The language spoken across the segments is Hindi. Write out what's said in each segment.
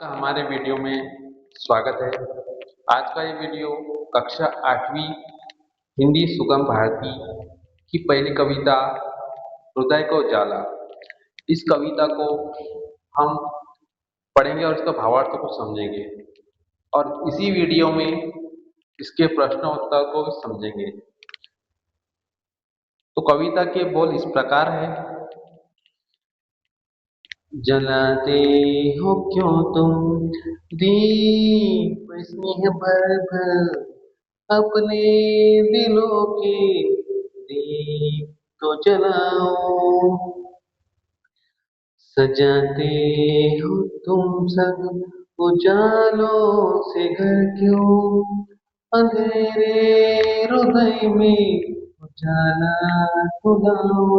का हमारे वीडियो में स्वागत है। आज का ये वीडियो कक्षा 8वीं हिंदी सुगम भारती की पहली कविता हृदय को जाला। इस कविता को हम पढ़ेंगे और इसका भावार्थ को समझेंगे और इसी वीडियो में इसके प्रश्नोत्तर को भी समझेंगे। तो कविता के बोल इस प्रकार है। जलाते हो क्यों तुम दीप स्नेह भर भर अपने दिलों के दीप तो जलाओ। सजाते हो तुम सब उजालों से घर क्यों अंधेरे हृदय में उजाला तो लाओ।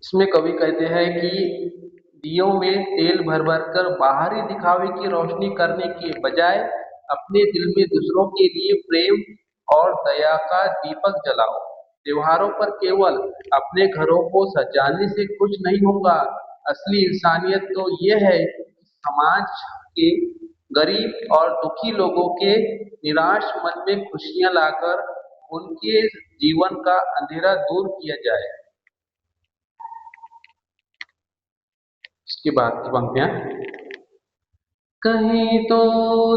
इसमें कवि कहते हैं कि दियों में तेल भर भर कर बाहरी दिखावे की रोशनी करने के बजाय अपने दिल में दूसरों के लिए प्रेम और दया का दीपक जलाओ। त्योहारों पर केवल अपने घरों को सजाने से कुछ नहीं होगा। असली इंसानियत तो ये है कि समाज के गरीब और दुखी लोगों के निराश मन में खुशियां लाकर उनके जीवन का अंधेरा दूर किया जाए। इसके बाद की पंक्तियां। कहीं तो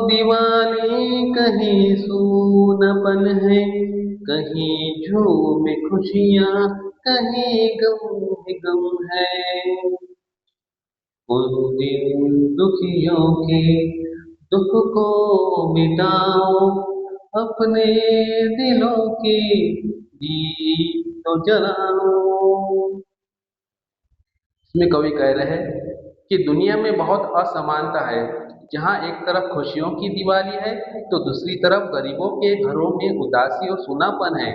दिवाली कहीं सूनापन है, कहीं झूम खुशियां कहीं गम ही गम है। उन दिन दुखियों के दुख को मिटाओ, अपने दिलों के दीप तो जलाओ। इसमें कवि कह रहे हैं कि दुनिया में बहुत असमानता है। जहाँ एक तरफ खुशियों की दिवाली है तो दूसरी तरफ गरीबों के घरों में उदासी और सूनापन है।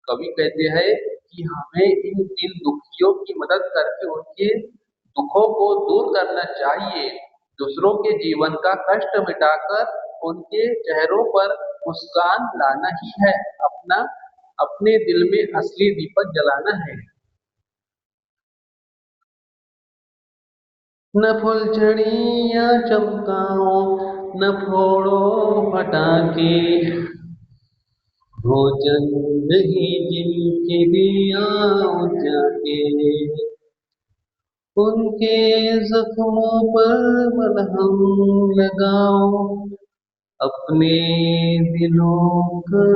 कवि कहते हैं कि हमें इन दुखियों की मदद करके उनके दुखों को दूर करना चाहिए। दूसरों के जीवन का कष्ट मिटाकर उनके चेहरों पर मुस्कान लाना ही है अपने दिल में असली दीपक जलाना है। न फुलझड़ियाँ चमकाओ, न फोड़ो पटाखे, भोजन नहीं जिनके दिया जाके, उनके जख्मों पर मलहम लगाओ, अपने दिलों का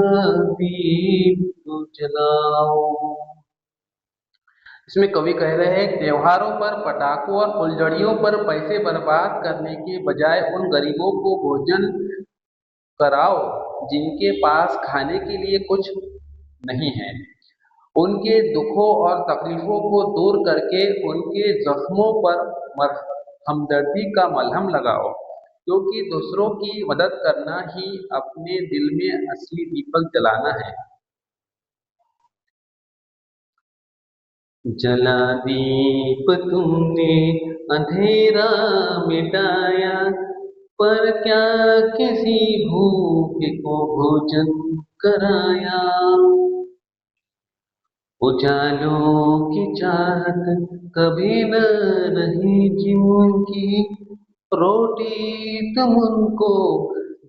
दीप तो जलाओ। इसमें कवि कह रहे हैं त्योहारों पर पटाखों और फुलझड़ियों पर पैसे बर्बाद करने के बजाय उन गरीबों को भोजन कराओ जिनके पास खाने के लिए कुछ नहीं है। उनके दुखों और तकलीफों को दूर करके उनके जख्मों पर हमदर्दी का मलहम लगाओ, क्योंकि दूसरों की मदद करना ही अपने दिल में असली दीपक जलाना है। जला दीप तुमने अंधेरा मिटाया, पर क्या किसी भूखे को भोजन कराया। उजालों की चाहत कभी न रही जिनकी, रोटी तुम उनको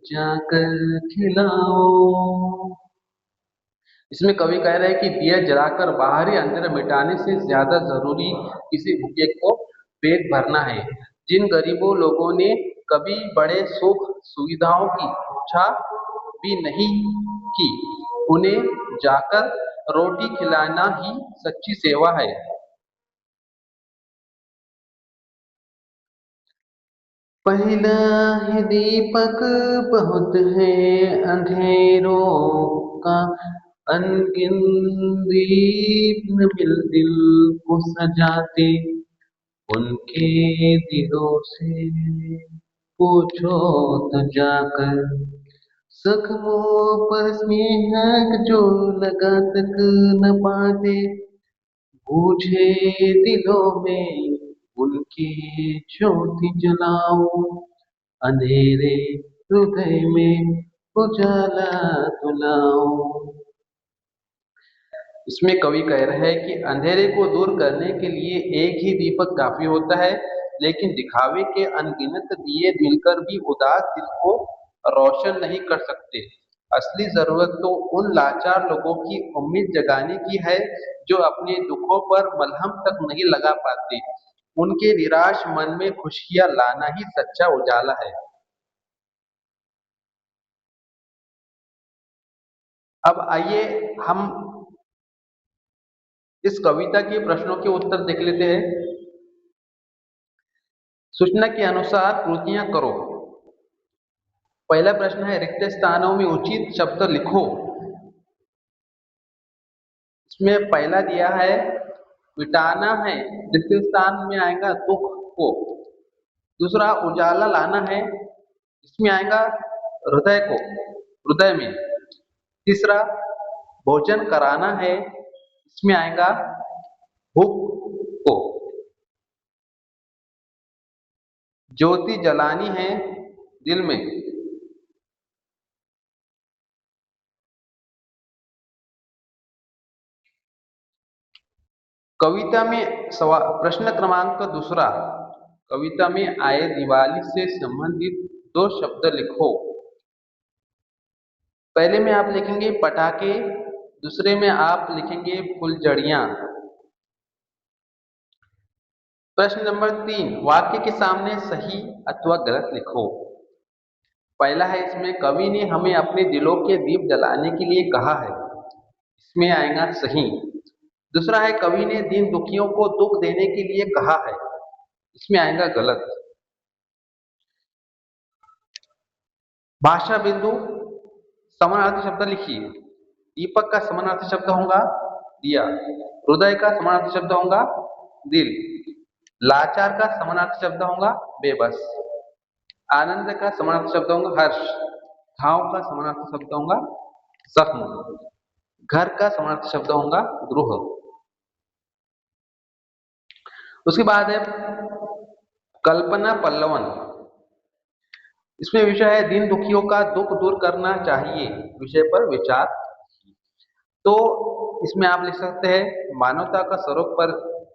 जाकर खिलाओ। इसमें कवि कह रहे हैं कि दिया जलाकर बाहरी अंधेरा मिटाने से ज्यादा जरूरी किसी भूखे को पेट भरना है। जिन गरीबों लोगों ने कभी बड़े सुख सुविधाओं की इच्छा भी नहीं की, उन्हें जाकर रोटी खिलाना ही सच्ची सेवा है। पहला है दीपक बहुत है अंधेरों का, अनगिन दीप न मिल दिल को सजाते, उनके दिलों से पूछो तो जाकर, जख्मों पर स्नेह जो लगा तक न पाते, बूझे दिलों में उनकी ज्योति जलाओ, अंधेरे हृदय में उजाला तुलाओ। इसमें कवि कह रहे हैं कि अंधेरे को दूर करने के लिए एक ही दीपक काफी होता है। लेकिन दिखावे के अनगिनत दिए मिलकर भी उदास दिल को रोशन नहीं कर सकते। असली जरूरत तो उन लाचार लोगों की उम्मीद जगाने की है जो अपने दुखों पर मलहम तक नहीं लगा पाते। उनके निराश मन में खुशियां लाना ही सच्चा उजाला है। अब आइए हम इस कविता के प्रश्नों के उत्तर देख लेते हैं। सूचना के अनुसार कृतियां करो। पहला प्रश्न है, रिक्त स्थानों में उचित शब्द लिखो। इसमें पहला दिया है मिटाना है, रिक्त स्थान में आएगा दुख को। दूसरा उजाला लाना है, इसमें आएगा हृदय को, हृदय में। तीसरा भोजन कराना है, इसमें आएगा भूख को। ज्योति जलानी है दिल में, कविता में प्रश्न क्रमांक दूसरा, कविता में आए दिवाली से संबंधित दो शब्द लिखो। पहले में आप लिखेंगे पटाखे, दूसरे में आप लिखेंगे फुलझड़ियां। प्रश्न नंबर 3, वाक्य के सामने सही अथवा गलत लिखो। पहला है, इसमें कवि ने हमें अपने दिलों के दीप जलाने के लिए कहा है, इसमें आएगा सही। दूसरा है, कवि ने दीन दुखियों को दुख देने के लिए कहा है, इसमें आएगा गलत। भाषा बिंदु समानार्थी शब्द लिखिए। दीपक का समानार्थी शब्द होगा दिया, हृदय का समानार्थी शब्द होगा दिल, लाचार का समानार्थी शब्द होगा बेबस, आनंद का समानार्थी शब्द होगा हर्ष, घाव का समानार्थी शब्द होगा जख्म, घर का समानार्थी शब्द होगा गृह। उसके बाद है कल्पना पल्लवन। इसमें विषय है दीन दुखियों का दुख दूर करना चाहिए, विषय पर विचार। तो इसमें आप लिख सकते हैं मानवता का स्वरूप पर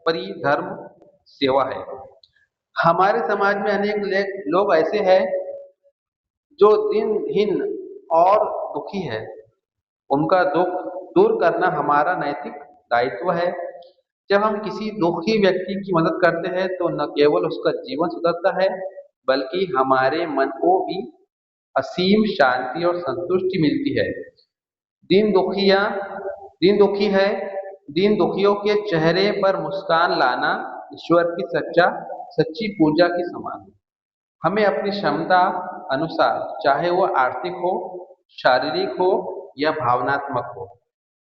परिधर्म सेवा है। हमारे समाज में अनेक लोग ऐसे हैं जो दिनहीन और दुखी है, उनका दुख दूर करना हमारा नैतिक दायित्व है। जब हम किसी दुखी व्यक्ति की मदद करते हैं तो न केवल उसका जीवन सुधरता है बल्कि हमारे मन को भी असीम शांति और संतुष्टि मिलती है। दीन दुखिया दीन दुखी है, दीन दुखियों के चेहरे पर मुस्कान लाना ईश्वर की सच्ची पूजा के समान है। हमें अपनी क्षमता अनुसार, चाहे वह आर्थिक हो, शारीरिक हो या भावनात्मक हो,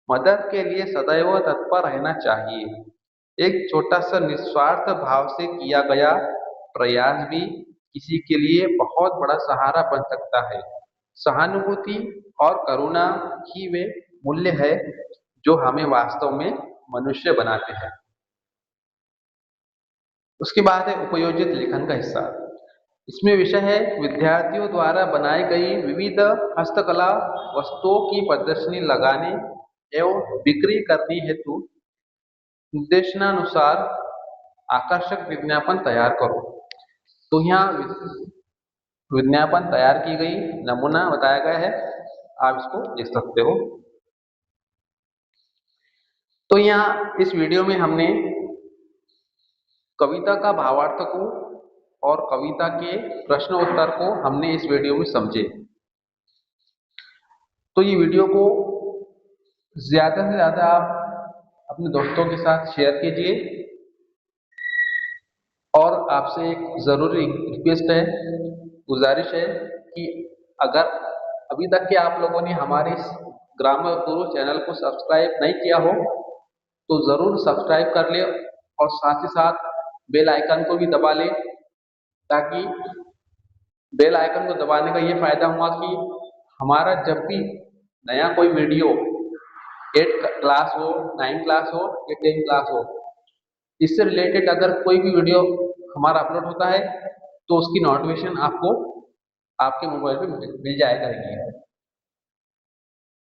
मदद के लिए सदैव तत्पर रहना चाहिए। एक छोटा सा निस्वार्थ भाव से किया गया प्रयास भी किसी के लिए बहुत बड़ा सहारा बन सकता है। सहानुभूति और करुणा ही वे मूल्य है जो हमें वास्तव में मनुष्य बनाते हैं। उसके बाद है उपयोजित लेखन का हिस्सा। इसमें विषय है विद्यार्थियों द्वारा बनाई गई विविध हस्तकला वस्तुओं की प्रदर्शनी लगाने एवं बिक्री करने हेतु निर्देशनानुसार आकर्षक विज्ञापन तैयार करो। तो यहाँ विज्ञापन तैयार की गई नमूना बताया गया है, आप इसको देख सकते हो। तो यहाँ इस वीडियो में हमने कविता का भावार्थ को और कविता के प्रश्न उत्तर को हमने इस वीडियो में समझे। तो ये वीडियो को ज्यादा से ज्यादा आप अपने दोस्तों के साथ शेयर कीजिए और आपसे एक जरूरी रिक्वेस्ट है, गुजारिश है कि अगर अभी तक के आप लोगों ने हमारे इस ग्रामर गुरु चैनल को सब्सक्राइब नहीं किया हो तो जरूर सब्सक्राइब कर ले और साथ ही साथ बेल आइकन को भी दबा ले, ताकि बेल आइकन को दबाने का ये फायदा हुआ कि हमारा जब भी नया कोई वीडियो 8 क्लास हो, 9 क्लास हो या 10 क्लास हो, इससे रिलेटेड अगर कोई भी वीडियो हमारा अपलोड होता है तो उसकी नोटिफिकेशन आपको आपके मोबाइल पे मिल जाया करेगी।